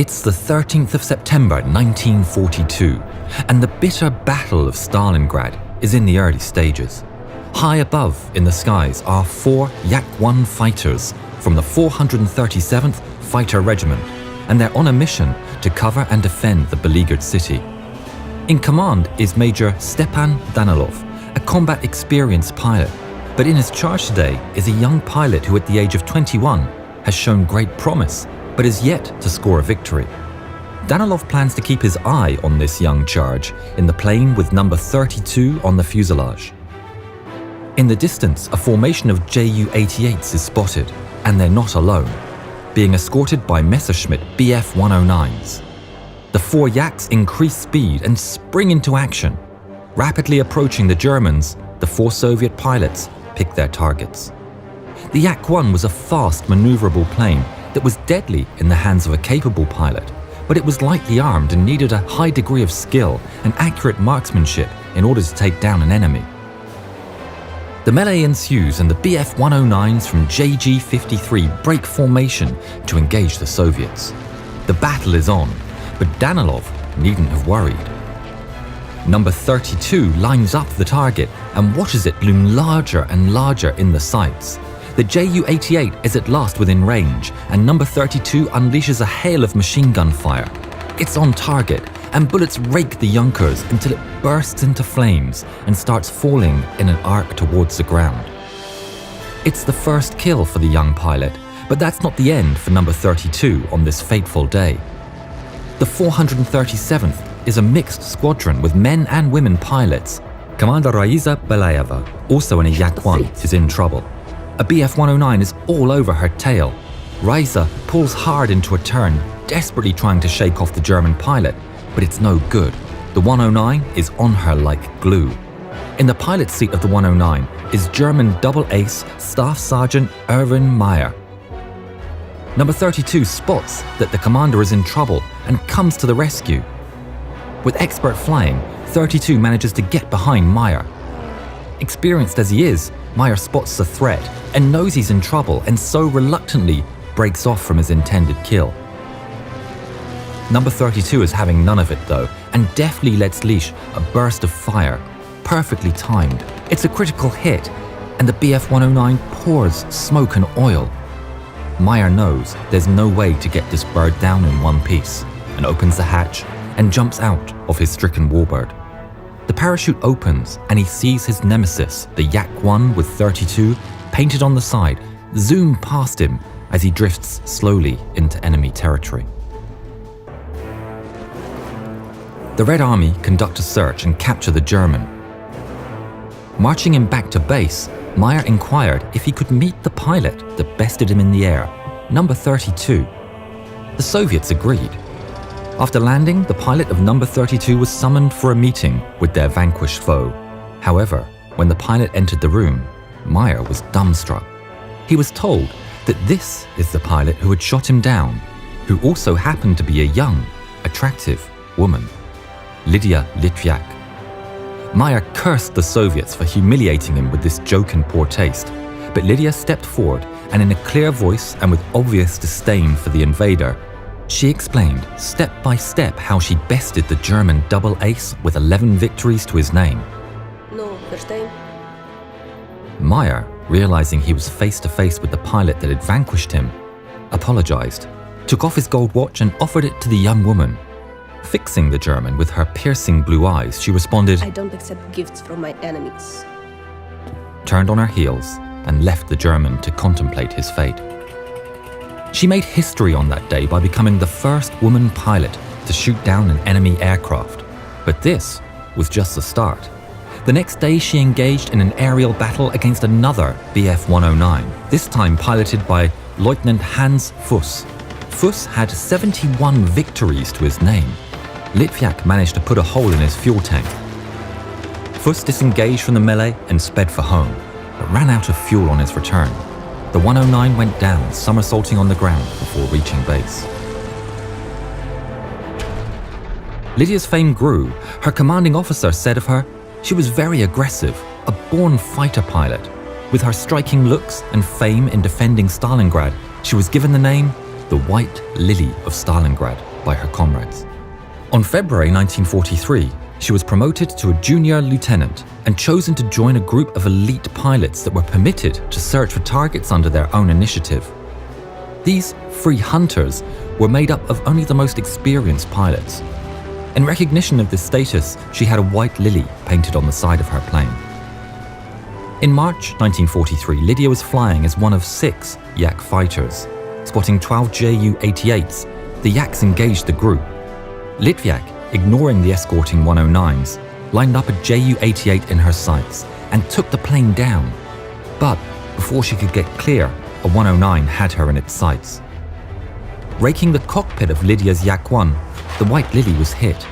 It's the 13th of September 1942, and the bitter Battle of Stalingrad is in the early stages. High above in the skies are 4 Yak-1 fighters from the 437th Fighter Regiment, and they're on a mission to cover and defend the beleaguered city. In command is Major Stepan Danilov, a combat-experienced pilot, but in his charge today is a young pilot who at the age of 21 has shown great promise, but is yet to score a victory. Danilov plans to keep his eye on this young charge in the plane with number 32 on the fuselage. In the distance, a formation of Ju-88s is spotted, and they're not alone, being escorted by Messerschmitt Bf-109s. The 4 Yaks increase speed and spring into action. Rapidly approaching the Germans, the 4 Soviet pilots pick their targets. The Yak-1 was a fast, maneuverable plane that was deadly in the hands of a capable pilot, but it was lightly armed and needed a high degree of skill and accurate marksmanship in order to take down an enemy. The melee ensues and the Bf-109s from JG-53 break formation to engage the Soviets. The battle is on, but Danilov needn't have worried. Number 32 lines up the target and watches it loom larger and larger in the sights. The Ju-88 is at last within range, and number 32 unleashes a hail of machine gun fire. It's on target, and bullets rake the Junkers until it bursts into flames and starts falling in an arc towards the ground. It's the first kill for the young pilot, but that's not the end for number 32 on this fateful day. The 437th is a mixed squadron with men and women pilots. Commander Raisa Belayeva, also in a Yak-1, is in trouble. A Bf-109 is all over her tail. Raisa pulls hard into a turn, desperately trying to shake off the German pilot, but it's no good. The 109 is on her like glue. In the pilot's seat of the 109 is German double ace Staff Sergeant Erwin Meyer. Number 32 spots that the commander is in trouble and comes to the rescue. With expert flying, 32 manages to get behind Meyer. Experienced as he is, Meyer spots the threat and knows he's in trouble, and so reluctantly breaks off from his intended kill. Number 32 is having none of it though, and deftly lets leash a burst of fire, perfectly timed. It's a critical hit, and the Bf-109 pours smoke and oil. Meyer knows there's no way to get this bird down in one piece, and opens the hatch and jumps out of his stricken warbird. The parachute opens and he sees his nemesis, the Yak-1 with 32, painted on the side, zoom past him as he drifts slowly into enemy territory. The Red Army conduct a search and capture the German. Marching him back to base, Meyer inquired if he could meet the pilot that bested him in the air, number 32. The Soviets agreed. After landing, the pilot of number 32 was summoned for a meeting with their vanquished foe. However, when the pilot entered the room, Meyer was dumbstruck. He was told that this is the pilot who had shot him down, who also happened to be a young, attractive woman, Lidya Litvyak. Meyer cursed the Soviets for humiliating him with this joke in poor taste, but Lidya stepped forward and in a clear voice and with obvious disdain for the invader, she explained step by step how she bested the German double ace with 11 victories to his name. No, verstehen? Meyer, realizing he was face to face with the pilot that had vanquished him, apologized, took off his gold watch and offered it to the young woman. Fixing the German with her piercing blue eyes, she responded, I don't accept gifts from my enemies. Turned on her heels and left the German to contemplate his fate. She made history on that day by becoming the first woman pilot to shoot down an enemy aircraft. But this was just the start. The next day she engaged in an aerial battle against another Bf-109, this time piloted by Lieutenant Hans Fuss. Fuss had 71 victories to his name. Litvyak managed to put a hole in his fuel tank. Fuss disengaged from the melee and sped for home, but ran out of fuel on his return. The 109 went down, somersaulting on the ground before reaching base. Lydia's fame grew. Her commanding officer said of her, she was very aggressive, a born fighter pilot. With her striking looks and fame in defending Stalingrad, she was given the name the White Lily of Stalingrad. by her comrades. On February 1943, she was promoted to a junior lieutenant and chosen to join a group of elite pilots that were permitted to search for targets under their own initiative. These free hunters were made up of only the most experienced pilots. In recognition of this status, she had a white lily painted on the side of her plane. In March 1943, Lidya was flying as one of 6 Yak fighters. Spotting 12 Ju-88s, the Yaks engaged the group. Litvyak, ignoring the escorting 109s, lined up a Ju-88 in her sights and took the plane down. But before she could get clear, a 109 had her in its sights. Raking the cockpit of Lidya's Yak-1, the white lily was hit.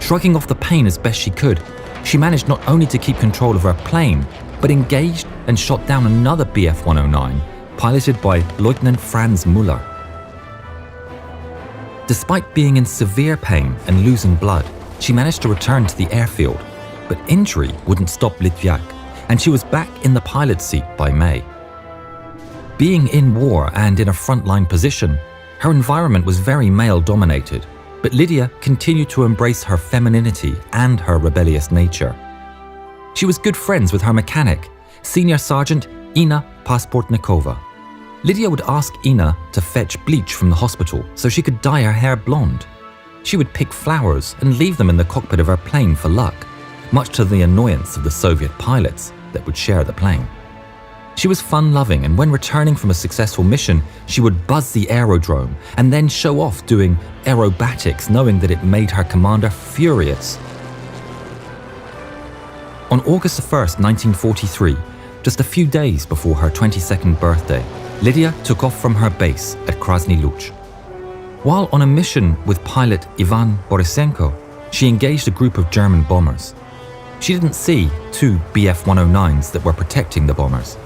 Shrugging off the pain as best she could, she managed not only to keep control of her plane, but engaged and shot down another Bf-109, piloted by Lieutenant Franz Müller. Despite being in severe pain and losing blood, she managed to return to the airfield, but injury wouldn't stop Litvyak, and she was back in the pilot's seat by May. Being in war and in a frontline position, her environment was very male-dominated, but Lidya continued to embrace her femininity and her rebellious nature. She was good friends with her mechanic, Senior Sergeant Ina Pasportnikova. Lidya would ask Ina to fetch bleach from the hospital so she could dye her hair blonde. She would pick flowers and leave them in the cockpit of her plane for luck, much to the annoyance of the Soviet pilots that would share the plane. She was fun-loving, and when returning from a successful mission, she would buzz the aerodrome and then show off doing aerobatics, knowing that it made her commander furious. On August 1st, 1943, just a few days before her 22nd birthday, Lidya took off from her base at Krasny Luch. While on a mission with pilot Ivan Borisenko, she engaged a group of German bombers. She didn't see 2 Bf-109s that were protecting the bombers.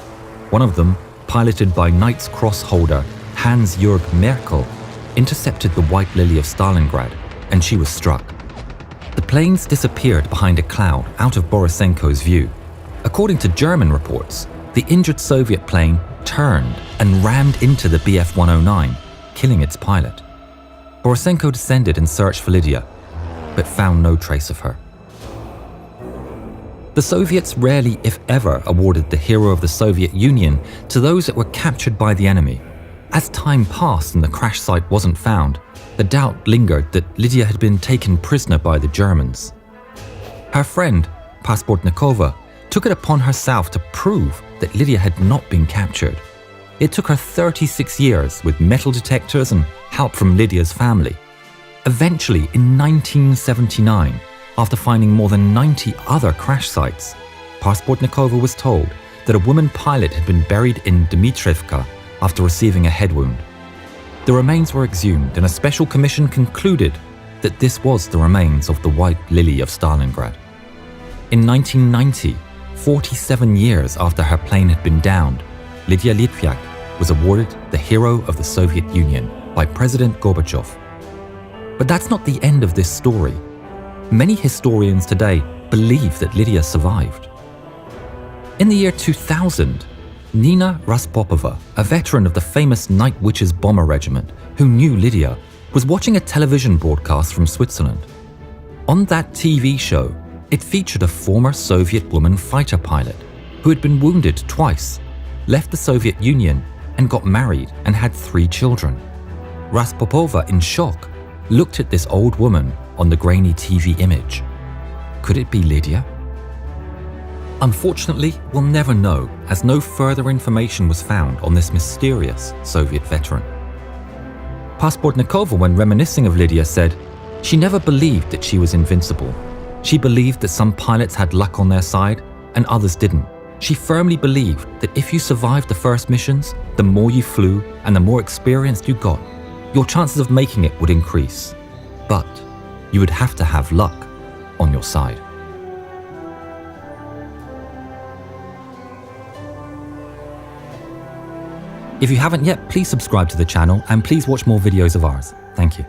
One of them, piloted by Knight's Cross holder Hans-Jörg Merkel, intercepted the White Lily of Stalingrad, and she was struck. The planes disappeared behind a cloud out of Borisenko's view. According to German reports, the injured Soviet plane turned and rammed into the Bf-109, killing its pilot. Borisenko descended and searched for Lidya, but found no trace of her. The Soviets rarely, if ever, awarded the Hero of the Soviet Union to those that were captured by the enemy. As time passed and the crash site wasn't found, the doubt lingered that Lidya had been taken prisoner by the Germans. Her friend, Pasportnikova, took it upon herself to prove that Lidya had not been captured. It took her 36 years with metal detectors and help from Lidya's family. Eventually, in 1979, after finding more than 90 other crash sites, Pasportnikova was told that a woman pilot had been buried in Dmitrivka after receiving a head wound. The remains were exhumed, and a special commission concluded that this was the remains of the White Lily of Stalingrad. In 1990, 47 years after her plane had been downed, Lidya Litvyak was awarded the Hero of the Soviet Union by President Gorbachev. But that's not the end of this story. Many historians today believe that Lidya survived. In the year 2000, Nina Raspopova, a veteran of the famous Night Witches bomber regiment who knew Lidya, was watching a television broadcast from Switzerland. On that TV show, it featured a former Soviet woman fighter pilot who had been wounded twice, left the Soviet Union, and got married and had 3 children. Raspopova, in shock, looked at this old woman on the grainy TV image. Could it be Lidya? Unfortunately, we'll never know, as no further information was found on this mysterious Soviet veteran. Pasportnikova, when reminiscing of Lidya, said, "She never believed that she was invincible. She believed that some pilots had luck on their side and others didn't. She firmly believed that if you survived the first missions, the more you flew and the more experienced you got, your chances of making it would increase. But you would have to have luck on your side." If you haven't yet, please subscribe to the channel and please watch more videos of ours. Thank you.